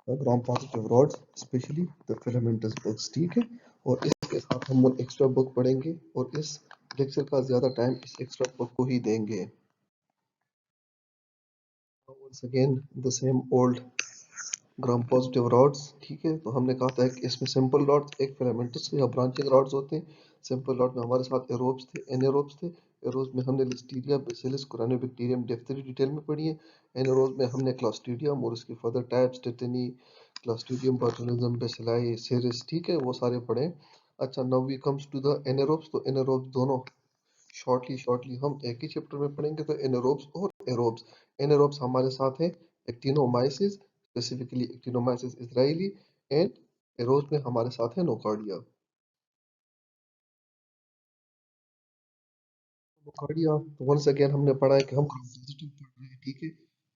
Gram positive rods, specially the filamentous books, ठीक है। और इसके साथ हम वो एक्स्ट्रा बुक पढ़ेंगे और इस लेक्चर का ज़्यादा टाइम इस एक्स्ट्रा बुक को ही देंगे। once again the same old gram positive rods, ठीक है। तो हमने कहा था कि इसमें सिंपल रॉड्स, एक फिलामेंटस या ब्रांचिंग रॉड्स होते हैं। सिंपल रॉड में हमारे साथ एरोब्स थे, एनेरोब्स थे। एरोब्स में हमने Listeria, Bacillus, Corynebacterium, diphtheriae detail में पढ़ी है। एनेरोब्स में हमने क्लॉस्ट्रीडियम और उसकी further types, tetani, Clostridium botulism, bacilli, cereus, ठीक है, वो सारे पढ़े। अच्छा, now we comes to the anaerobes. तो एनेरोब्स दोनों शॉर्टली हम एक ही चैप्टर में पढ़ेंगे। तो एनारोब्स और एरोब्स। एनारोब्स हमारे साथ है actinomyces, specifically actinomyces Israeli, and aerobes में हमारे साथ है नोकार्डिया। नोकार्डिया, तो वंस अगेन हमने पढ़ा है कि हम पॉजिटिव पढ़ रहे हैं, ठीक है।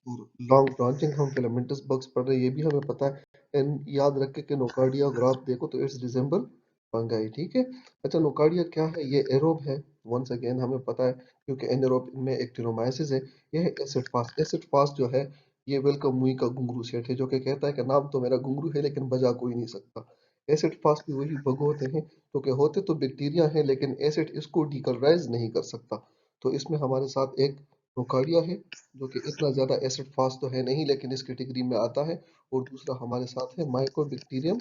और लॉन्ग ब्रांचिंग हम फिलामेंटस बग्स पढ़ रहे हैं, ये भी हमें पता है। एंड याद रखे कि नोकार्डिया अगर आप देखो तो इट्स रिजेंबल फंगाई, ठीक है। अच्छा, नोकार्डिया क्या है? ये एरोब है, वंस अगेन हमें पता है, क्योंकि एनारोब में एक्टिनोमाइसिस है। ये है एसिड फास्ट। एसिड फास्ट जो है, ये वेलकम मुई का घुंघरू सेठ है, जो कि कहता है कि नाम तो मेरा घुंघरू है लेकिन बजा कोई नहीं सकता। एसिड फास्ट भी वही बग होते हैं, तो के होते तो बैक्टीरिया हैं, लेकिन एसिड इसको डीकलराइज नहीं कर सकता। तो इसमें हमारे साथ एक नोकार्डिया है, जो कि इतना ज्यादा एसिड फास्ट तो है नहीं, लेकिन इस कैटेगरी में आता है। और दूसरा हमारे साथ है माइकोबैक्टीरियम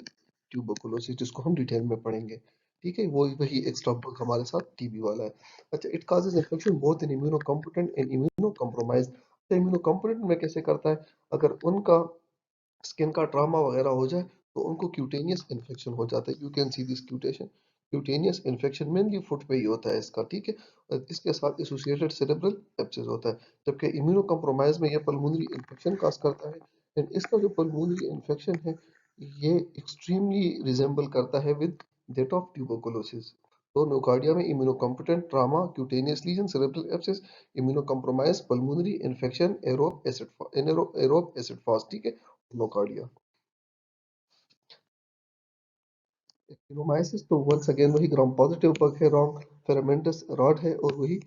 ट्यूबरकुलोसिस, जिसको हम डिटेल में पढ़ेंगे, ठीक है। वो वही एक्स्ट्रा बग हमारे साथ टीबी वाला है। अच्छा, it causes infection both in immunocompetent and immunocompromise. Immunocompetent में कैसे करता है? अगर उनका स्किन का ट्रामा वगैरह हो जाए तो उनको क्यूटेनियस इन्फेक्शन हो जाता है। You can see this cutaneous, cutaneous infection mainly foot पे ही होता है इसका, ठीक है। और इसके साथ एसोसिएटेड सेरेब्रल एब्सेस होता है। जबकि इम्यूनो कम्प्रोमाइज में ये पल्मोनरी इन्फेक्शन काज करता है। एंड इसका जो पल्मोनरी इन्फेक्शन है, ये एक्सट्रीमली रिजेंबल करता है विद दैट ऑफ ट्यूबरकुलोसिस। तो नोकार्डिया में immunocompetent trauma, cutaneous lesion, cerebral abscess, immunocompromise, pulmonary infection, aerobe acid fast, ठीक है, नोकार्डिया। एक्टिनोमाइसिस तो वंस अगेन वही ग्राम पॉजिटिव बग है, रॉन्ग फिलामेंटस रॉड है, और वही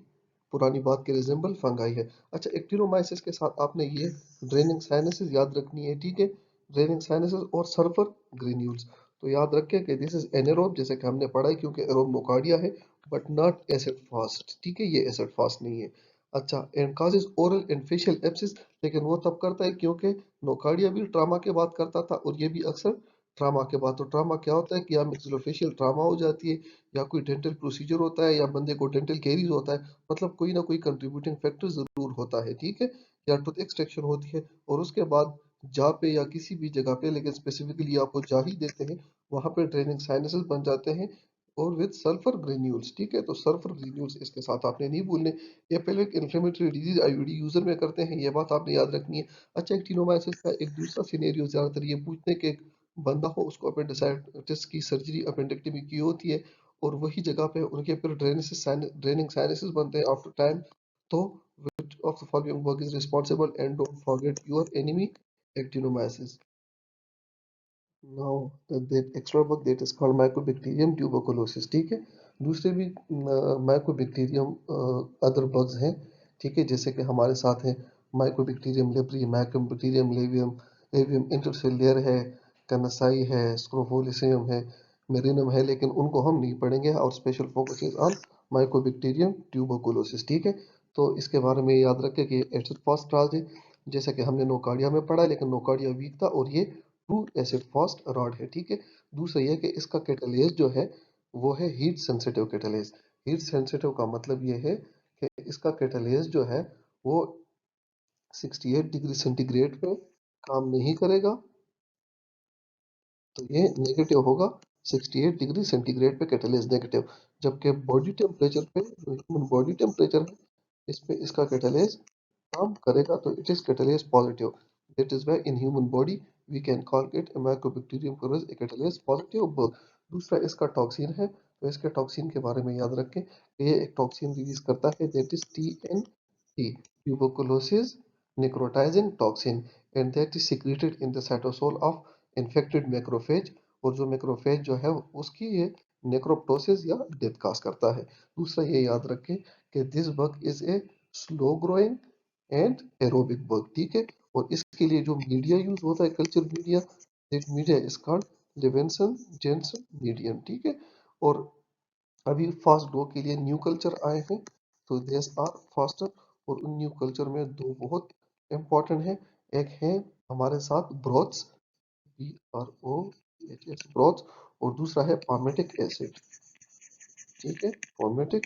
पुरानी बात के रिजेंबल फंगाई है। अच्छा, एक्टिनोमाइसिस के साथ आपने ये ड्रेनिंग साइनसेस याद रखनी है, ठीक है। ड्रेनिंग साइनसेस और सल्फर ग्रेन्यूल्स, तो याद रखें कि दिस इज एनेरोब, जैसे कि हमने पढ़ा है, क्योंकि एरोब नोकार्डिया है, बट नॉट एसिड फास्ट, ठीक है, ये एसिड फास्ट नहीं है। अच्छा, and causes oral and facial abscess, लेकिन वो तब करता है क्योंकि नोकार्डिया भी ट्रामा के बाद करता था, और ये भी अक्सर ट्रामा के बाद। तो ट्रामा क्या होता है कि या मैक्सिलोफेशियल ट्रामा हो जाती है, या कोई डेंटल प्रोसीजर होता है, या बंदे को डेंटल कैरीज होता है, मतलब कोई ना कोई कंट्रीब्यूटिंग फैक्टर जरूर होता है, ठीक है। या टूथ एक्सट्रैक्शन होती है, और उसके बाद जा पे या किसी भी जगह पे, लेकिन स्पेसिफिकली आपको जा ही देते हैं, वहां पे ड्रेनिंग साइनसेस बन जाते हैं, और विद सल्फर ग्रेन्यूल्स, ठीक है। तो सल्फर ग्रेन्यूल्स इसके साथ आपने नहीं भूलने। ये पहले एक इन्फ्लेमेटरी डिजीज आईयूडी यूजर में करते हैं, ये बात आपने याद रखनी है। अच्छा, एक टीनोमाइसिस का एक दूसरा सिनेरियो ज्यादातर ये पूछते हैं कि बंदा हो, उसको अपेंडिसाइटिस की सर्जरी, अपेंडेक्टमी की होती है, और वही जगह पे उनके फिर ड्रेनिंग साइनसेस बनते हैं आफ्टर टाइम। तो which of the following work is responsible? And don't forget your enemy, actinomyces. Now the extra work that is called mycobacterium tuberculosis, ठीक है। दूसरे भी mycobacterium अदर बग्स हैं, ठीक है, जैसे कि हमारे साथ हैं mycobacterium leprae, mycobacterium levium, avium intercellular है, कनासाई है, स्क्रोफोलिसियम है, मेरिनम है, लेकिन उनको हम नहीं पढ़ेंगे। और special focus is on Mycobacterium tuberculosis, ठीक है। तो इसके बारे में याद रखें कि एसिड फास्ट ट्रांस है, जैसा कि हमने नोकार्डिया में पढ़ा, लेकिन नोकार्डिया वीक था, और ये ट्रू एसिड फास्ट रॉड है, ठीक है। दूसरा यह कि इसका कैटलेज जो है, वो है heat sensitive catalase. Heat sensitive का मतलब ये है कि इसका कैटलेज जो है, वो 68 डिग्री सेंटीग्रेड पे काम नहीं करेगा, तो ये नेगेटिव होगा। 68 डिग्री सेंटीग्रेड पे कैटलेज नेगेटिव। जबकि बॉडी टेम्परेचर पे, जो ह्यूमन बॉडी टेम्परेचर है, इस पे इसका कैटलेज काम करेगा, तो it is catalase positive. That is why in human body we can call it mycobacterium flores a catalase positive bug. दूसरा इसका टॉक्सिन है, तो इसके टॉक्सिन के बारे में याद रखें कि ये एक टॉक्सिन रिलीज करता है, that is TNT, tuberculosis necrotizing toxin, and that is secreted in the cytosol of infected macrophage। और जो मैक्रोफेज जो है, उसकी ये नेक्रोप्टोसिस या डेथ काज करता है। दूसरा ये याद रखें कि this bug is a slow growing and aerobic bug, ठीक है। और इसके लिए जो मीडिया यूज होता है, culture media, that media is called Lowenstein Jensen medium, ठीक है। और अभी फास्ट ग्रो के लिए न्यू कल्चर आए हैं, तो देस आर फास्टर। और उन न्यू कल्चर में दो बहुत इंपॉर्टेंट है। एक है हमारे साथ ब्रोथ्स, BROTHS ब्रोथ, और दूसरा है पामेटिक एसिड, ठीक है, पामेटिक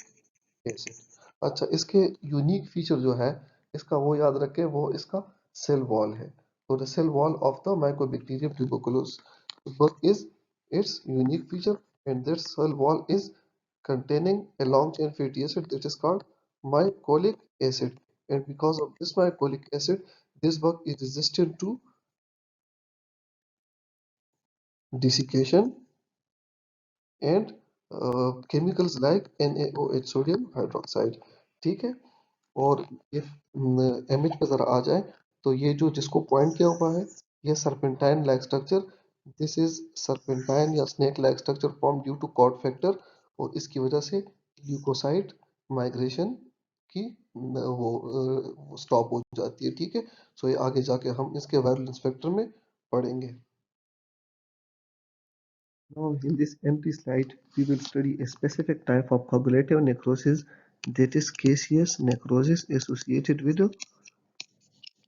एसिड। अच्छा, इसके यूनिक फीचर जो है इसका, वो याद रखें, वो इसका सेल वॉल है। तो the cell wall of the Mycobacterium tuberculosis bug is its unique feature, and that cell wall is containing a long chain fatty acid that is called mycolic acid. And because of this mycolic acid, this bug is resistant to desiccation and chemicals like NaOH sodium hydroxide, ठीक है। और ये image पे जरा आ जाए, तो ये जो जिसको पॉइंट किया हुआ है, ये serpentine like structure, this is serpentine या snake like structure form due to cord factor. और इसकी वजह से ल्यूकोसाइट माइग्रेशन की वो स्टॉप हो जाती है, ठीक है। सो ये आगे जाके हम इसके वायरलेंस फैक्टर में पढ़ेंगे। Now, in this empty slide, we will study a specific type of coagulative necrosis, that is caseous necrosis associated with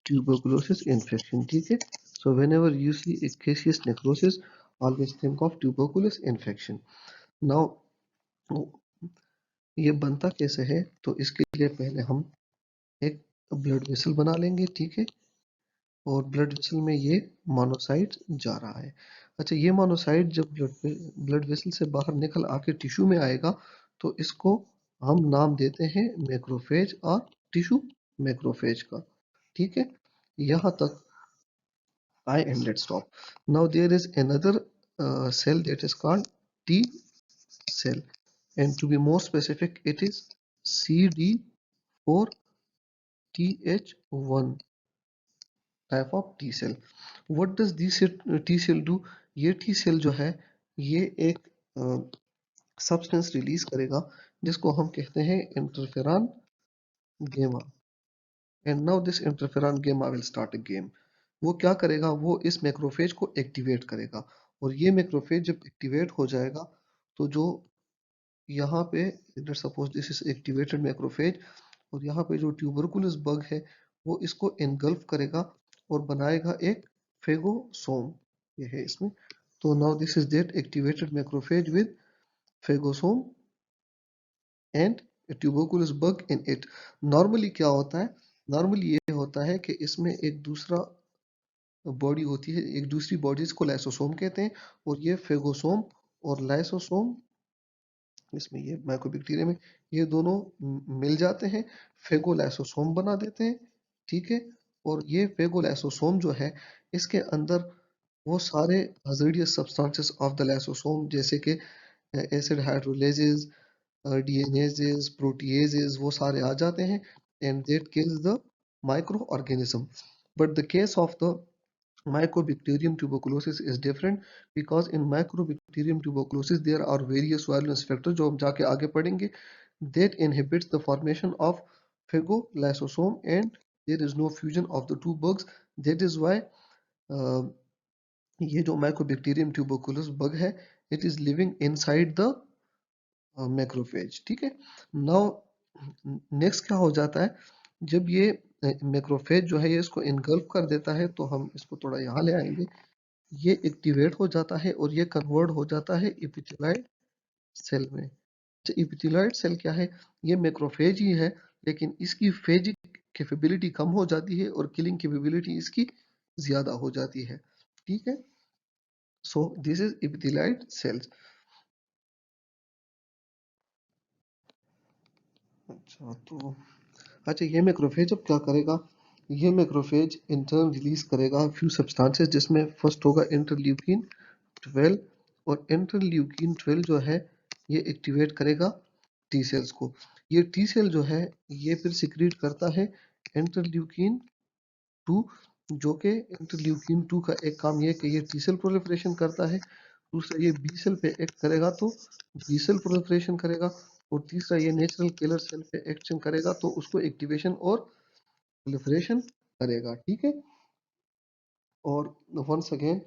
tuberculosis infection, ठीक है। So whenever you see a caseous necrosis, always think of tuberculosis infection. Now, ये बनता कैसे है, तो इसके लिए पहले हम एक ब्लड वेसल बना लेंगे, ठीक है। और ब्लड वेसल में ये मोनोसाइट जा रहा है। अच्छा, ये मोनोसाइट जब ब्लड वेसल से बाहर निकल आके टिश्यू में आएगा, तो इसको हम नाम देते हैं मैक्रोफेज और टिश्यू मैक्रोफेज का, ठीक है। यहाँ तक I and let's stop. Now there is another cell that is called T cell, and to be more specific, it is CD4TH1 type of T cell. What does this T cell do? ये T cell जो है, ये एक substance release करेगा जिसको हम कहते हैं इंटरफेरॉन गेमा। एंड नाउ दिस इंटरफेरॉन गेमा विल स्टार्ट अ गेम। वो क्या करेगा, वो इस मैक्रोफेज को एक्टिवेट करेगा। और ये मैक्रोफेज जब एक्टिवेट हो जाएगा, तो जो यहाँ पे, let's suppose this is activated macrophage, और यहाँ पे जो ट्यूबरकुलस बग है, वो इसको एनगल्फ करेगा और बनाएगा एक फेगोसोम, ये है इसमें। तो now this is that activated macrophage with phagosome and tuberculous bug in it. Normally क्या होता है, नॉर्मली ये होता है कि इसमें एक दूसरा बॉडी होती है, एक दूसरी बॉडीज को लाइसोसोम कहते हैं। और ये फेगोसोम और लाइसोसोम, इसमें ये माइकोबैक्टीरिया में, ये दोनों मिल जाते हैं, फेगोलाइसोसोम बना देते हैं, ठीक है। और ये फेगोलाइसोसोम जो है, इसके अंदर वो सारे hazardous substances of the lysosome, जैसे कि एसिड हाइड्रोलेजेस, डीएनएजेस, प्रोटीएजेस, वो सारे आ जाते हैं, and that kills the micro organism. But the case of the Mycobacterium tuberculosis is different, because in Mycobacterium tuberculosis there are various virulence factors जो हम जाके आगे पढ़ेंगे, that inhibits the formation of phagolysosome, and there is no fusion of the two bugs. That is why uh, ये जो Mycobacterium tuberculosis bug है, it is living inside the macrophage, ठीक है। नाउ नेक्स्ट क्या हो जाता है, जब ये मैक्रोफेज जो है ये इसको इनगल्फ कर देता है, तो हम इसको थोड़ा यहाँ ले आएंगे। ये एक्टिवेट हो जाता है और ये कन्वर्ट हो जाता है इपिथेलियल सेल में। तो इपिथेलियल सेल क्या है, ये मैक्रोफेज ही है, लेकिन इसकी फेजिक कैपेबिलिटी कम हो जाती है और किलिंग कैपेबिलिटी इसकी ज्यादा हो जाती है, ठीक है। So this is epithelial cells. अच्छा, तो अच्छा, ये मैक्रोफेज अब क्या करेगा, ये मैक्रोफेज इंटर्न रिलीज करेगा फ्यू सब्सटेंसेस, जिसमें फर्स्ट होगा इंटरल्यूकिन 12। और इंटरल्यूकिन 12 जो है, ये एक्टिवेट करेगा टी सेल्स को। ये टी सेल जो है, ये फिर सिक्रीट करता है इंटरल्यूकिन 2, जो कि इंटरल्यूकिन 2 का एक काम ये है कि ये टी सेल प्रोलिफरेशन करता है। दूसरा, ये बी सेल पे एक्ट करेगा तो बी सेल प्रोलिफरेशन करेगा। और तीसरा, ये नेचुरल किलर सेल पे एक्शन करेगा तो उसको एक्टिवेशन और प्रोलिफरेशन करेगा, ठीक है। और वंस अगेन,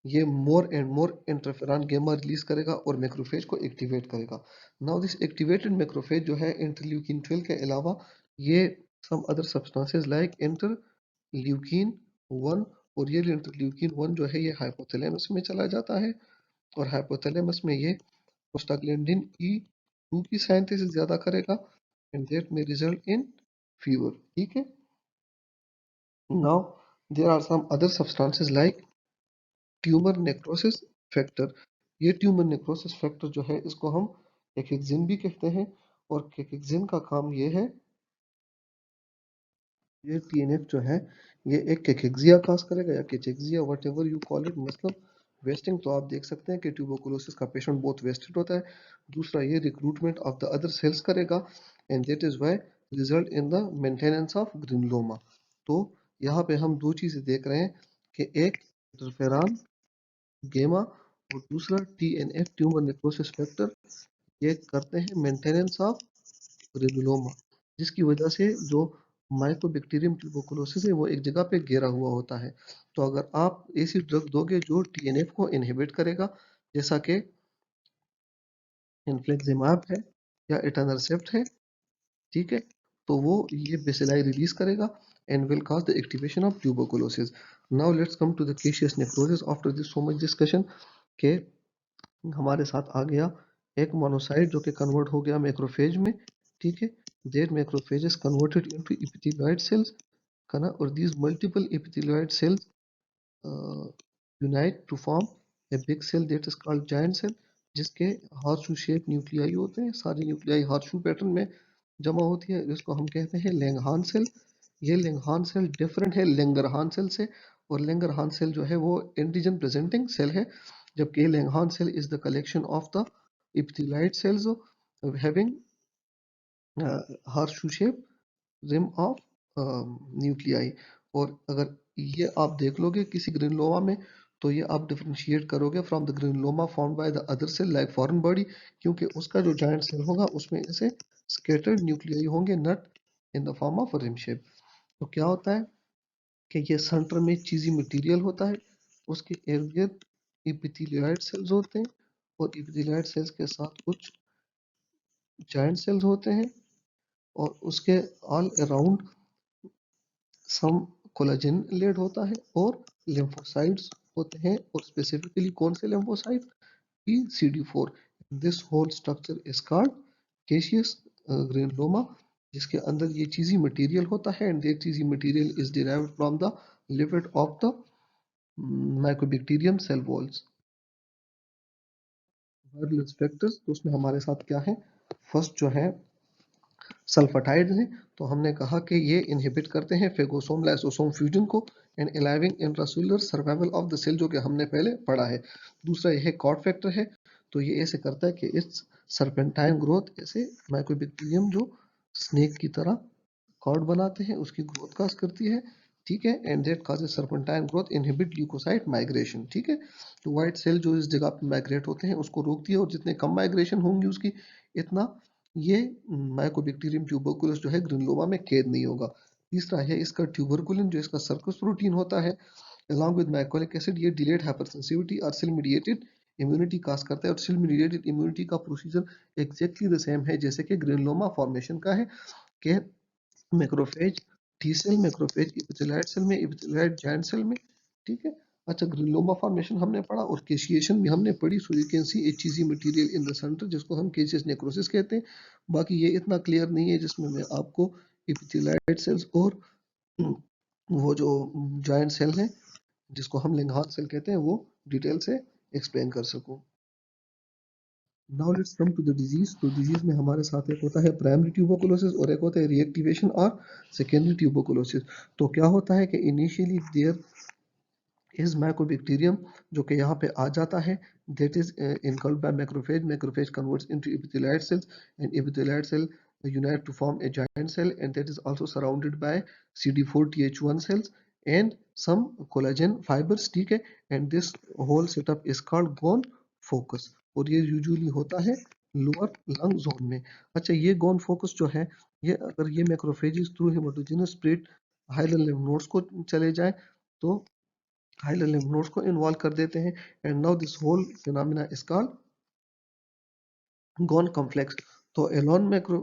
ये more and more interferon gamma release करेगा और मैक्रोफेज को एक्टिवेट करेगा। नाउ दिस एक्टिवेटेड मैक्रोफेज जो है इंटरल्यूकिन 12 के अलावा ये some other substances like interleukin 1, और ये इंटरल्यूकिन 1 जो है ये हाइपोथैलेमस में चला जाता है, और हाइपोथैलेमस में ये प्रोस्टाग्लैंडिन E2 की साइंथेसिस ज्यादा करेगा, एंड दैट में रिजल्ट इन फीवर। ठीक है। Now there are some other substances like tumour necrosis factor. ये ट्यूमर नेक्रोसिस फैक्टर जो है इसको हम केकेक्सिन भी कहते हैं, और केकेक्सिन का काम ये है, ये टीएनएफ जो है ये एक केकेक्सिया काज करेगा या cachexia whatever you call it, मतलब वेस्टिंग। तो आप देख सकते हैं कि ट्यूबरकुलोसिस का पेशेंट बहुत वेस्टेड होता है। दूसरा ये recruitment of the other cells करेगा, and that is why result in the maintenance of granuloma. तो यहाँ पे हम दो चीजें देख रहे हैं कि एक इंटरफेरॉन गेमा और दूसरा टीएनएफ ट्यूमर नेक्रोसिस फैक्टर, ये करते हैं मेंटेनेंस ऑफ ग्रेनुलोमा, जिसकी वजह से जो माइकोबैक्टीरियम ट्यूबरकुलोसिस है वो एक जगह पे घेरा हुआ होता है। तो अगर आप ऐसी ड्रग दोगे जो टीएनएफ को इनहिबिट करेगा, जैसा कि इन्फ्लेक्सिमाब है या एटानरसेप्ट है, ठीक है, तो वो ये बेसिलाई रिलीज करेगा and will cause the activation of tuberculosis. Now let's come to the caseous necrosis after this so much discussion, के हमारे साथ आ गया एक मोनोसाइट जो कि कन्वर्ट हो गया मैक्रोफेज में। ठीक है। Their macrophages converted into epithelioid cells, है ना, और these multiple epithelioid cells unite to form a big cell that is called giant cell, जिसके हार्शू शेप न्यूक्लियाई होते हैं, सारी न्यूक्लियाई हार्शू पैटर्न में जमा होती है, जिसको हम कहते हैं लैंगहान सेल। ये लैंगहान सेल डिफरेंट है लेंगरहान सेल से, और लेंगरहान सेल जो है वो एंटीजन प्रेजेंटिंग सेल है, जबकि Langhans cell is the collection of the epithelioid cells having horseshoe shape rim of nuclei. और अगर ये आप देख लोगे किसी ग्रेनुलोमा में, तो ये आप डिफरेंशिएट करोगे from the granuloma formed by the other cell like foreign body, क्योंकि उसका जो जायंट सेल होगा उसमें ऐसे स्कैटर्ड न्यूक्लियाई होंगे not in the form of rim shape. तो क्या होता है कि ये सेंटर में चीजी मटेरियल होता है, उसके इर्द गिर्द इपिथेलियोइड सेल्स होते हैं, और इपिथेलियोइड सेल्स के साथ कुछ जायंट सेल्स होते हैं, और उसके all around some collagen laid होता है, और लिम्फोसाइट्स होते हैं, और स्पेसिफिकली कौन से लिम्फोसाइट, की CD4। This whole structure is called caseous granuloma, जिसके अंदर ये चीजी मटेरियल होता है, and that cheesy material is derived from the lipid of the Mycobacterium cell walls. Virulence factors, तो उसमें हमारे साथ क्या है, फर्स्ट जो है सल्फाटाइड हैं, तो हमने कहा कि ये इनहिबिट करते हैं फेगोसोम लाइसोसोम फ्यूजन को and allowing intracellular survival of the cell, जो कि हमने पहले पढ़ा है। दूसरा यह कॉर्ड फैक्टर है, तो ये ऐसे करता है कि इस सर्पेंटाइन ग्रोथ, ऐसे माइकोबैक्टीरियम जो स्नेक की तरह कॉर्ड बनाते हैं उसकी ग्रोथ काज करती है। ठीक है, and that causes serpentine growth, inhibit leukocyte migration. ठीक है, तो व्हाइट सेल जो इस जगह पे माइग्रेट होते हैं उसको रोकती है, और जितने कम माइग्रेशन होंगी उसकी, इतना ये माइकोबैक्टीरियम ट्यूबरकुलस जो है ग्रेनुलोमा में कैद नहीं होगा। तीसरा है इसका ट्यूबरकुलिन, जो इसका सर्कस प्रोटीन होता है, along with मैकोलिक एसिड, ये डिलेड हाइपरसेंसिटिविटी और सेल मीडिएटेड इम्यूनिटी काज करता है, और सेल मीडिएटेड इम्यूनिटी का प्रोसीजर एग्जैक्टली द सेम है जैसे कि ग्रेनुलोमा फॉर्मेशन का है, कि macrophage T cell, macrophage epithelioid cell में, इपिथेलियोइड जायंट सेल में। ठीक है। अच्छा, ग्रेनुलोमा फॉर्मेशन हमने पढ़ा, और केशिएशन भी हमने पढ़ी, so you can see a cheesy material in the centre, जिसको हम केशियस नेक्रोसिस कहते हैं। बाकी ये इतना क्लियर नहीं है जिसमें मैं आपको इपिथेलियोइड सेल्स और वो जो जायंट सेल है जिसको हम लिंगहार्ड सेल कहते हैं वो डिटेल से एक्सप्लेन कर सकूं। Now let's come to the disease. तो डिजीज में हमारे साथ एक होता है प्राइमरी ट्यूबरकुलोसिस, और एक होता है रीएक्टिवेशन और सेकेंडरी ट्यूबरकुलोसिस। तो क्या होता है कि इनिशियली देयर इज माइकोबैक्टीरियम, जो कि यहाँ पे आ जाता है, that is engulfed by macrophage, macrophage converts into epithelioid cells, and epithelioid cell unite to form a giant cell, and that is also surrounded by CD4 TH1 cells and some collagen fibers। ठीक है, and this whole setup is called gone focus, और ये usually होता है lower lung zone में। अच्छा, ये gone focus जो है, ये अगर ये macrophages through haematogenous spread hilar lymph nodes को चले जाए, तो हाइलर लिम्फ नोड्स को इन्वॉल्व कर देते हैं, and now this whole phenomena is called gone complex. So alone macro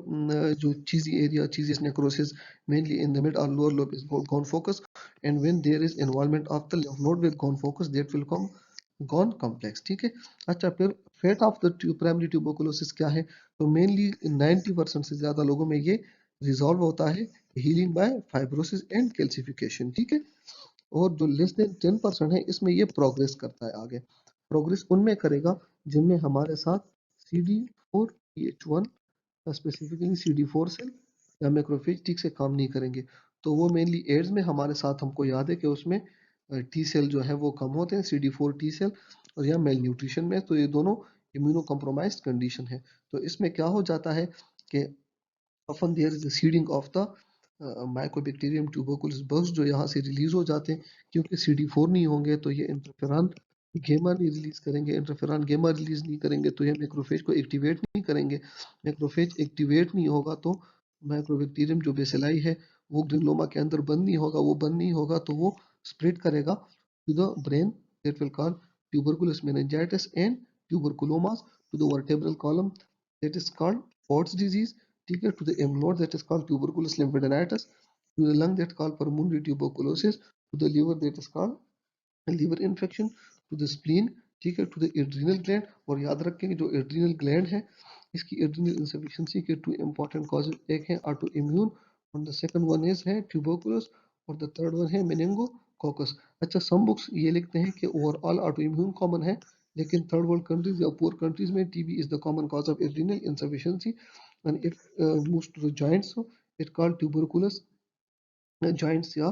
जो cheesy area, cheesy necrosis mainly in the mid or lower lobe is gone focus, and when there is involvement of the lymph node with gone focus, that will come gone complex. ठीक है. अच्छा, फिर fate of the primary tuberculosis क्या है? तो mainly 90% से ज्यादा लोगों में ये रिजॉल्व होता है healing by fibrosis and calcification. ठीक है. और जो लेस देन 10% है इसमें ये प्रोग्रेस करता है आगे. प्रोग्रेस उनमें करेगा जिनमें हमारे साथ CD4 TH1 specifically CD4 cell या मैक्रोफेज ठीक से काम नहीं करेंगे. तो वो मेनली एड्स में हमारे साथ हमको याद है कि उसमें टी सेल जो है वो कम होते हैं, CD4 टी सेल, और या मेल न्यूट्रिशन में, तो ये दोनों इम्यूनो कम्प्रोमाइज्ड कंडीशन है. तो इसमें क्या हो जाता है कि often there is a seeding of the mycobacterium tuberculosis bugs जो यहाँ से रिलीज हो जाते हैं, क्योंकि CD4 नहीं होंगे तो ये इंटरफेरॉन गेमा नहीं रिलीज करेंगे. इंटरफेरॉन गेमा रिलीज नहीं करेंगे तो ये मैक्रोफेज को एक्टिवेट नहीं करेंगे. मैक्रोफेज एक्टिवेट नहीं होगा तो माइक्रोबैक्टीरियम जो बेसिलाई है वो ग्रेनुलोमा के अंदर बंद नहीं होगा. वो बंद नहीं होगा तो वो स्प्रेड करेगा to the brain, that will call tuberculous meningitis and tuberculomas, to the vertebral column, that is called Pott's disease. ठीक है. To the amyloid, that is called tuberculous lymphadenitis. To the lung, that is called pulmonary tuberculosis. To the liver, that is called liver infection. To the spleen, ठीक है. To the adrenal gland, और याद रखें कि जो adrenal gland है इसकी adrenal insufficiency के two important causes, एक है autoimmune और the second one is है tuberculosis और the third one है meningococcus. अच्छा, some books ये लिखते हैं कि overall autoimmune common है, लेकिन थर्ड वर्ल्ड कंट्रीज या पुअर कंट्रीज में TB is the common cause of adrenal insufficiency, and it moves to the joints, so it called tuberculous joints या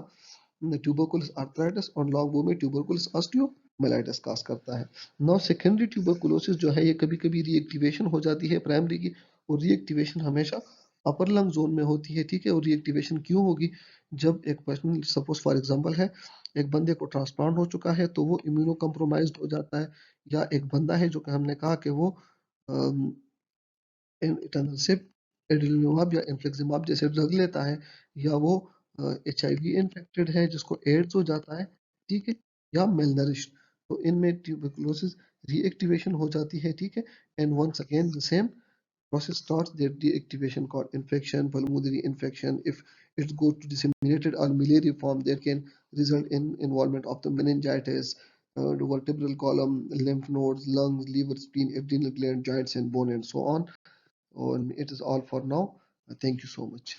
tuberculous arthritis, और लॉन्ग वो में tuberculous osteomyelitis काज करता है. नाउ सेकेंडरी ट्यूबरकुलोसिस जो है ये कभी कभी रीएक्टिवेशन हो जाती है प्राइमरी की, और रीएक्टिवेशन हमेशा अपर लंग जोन में होती है. ठीक है. और रीएक्टिवेशन क्यों होगी? जब एक पर्सन, सपोज फॉर एग्जांपल है, एक बंदे को ट्रांसप्लांट हो चुका है तो वो इम्यूनो कम्प्रोमाइज्ड हो जाता है, या एक बंदा है जो कि हमने कहा कि वो इटर्नशिप एडिनोलिमुब या इन्फ्लिक्सिमाब जैसे ड्रग लेता है, या वो HIV इन्फेक्टेड है जिसको एड्स हो जाता है. ठीक है. या मेलनरिश्ड, तो इनमें ट्यूबरकुलोसिस रीएक्टिवेशन हो जाती है. ठीक है. And once again the same process starts their deactivation called infection, pulmonary infection. If it goes to disseminated or miliary form, there can result in involvement of the meningitis, the vertebral column, lymph nodes, lungs, liver, spleen, adrenal gland, joints, and bone, and so on. And it is all for now. Thank you so much.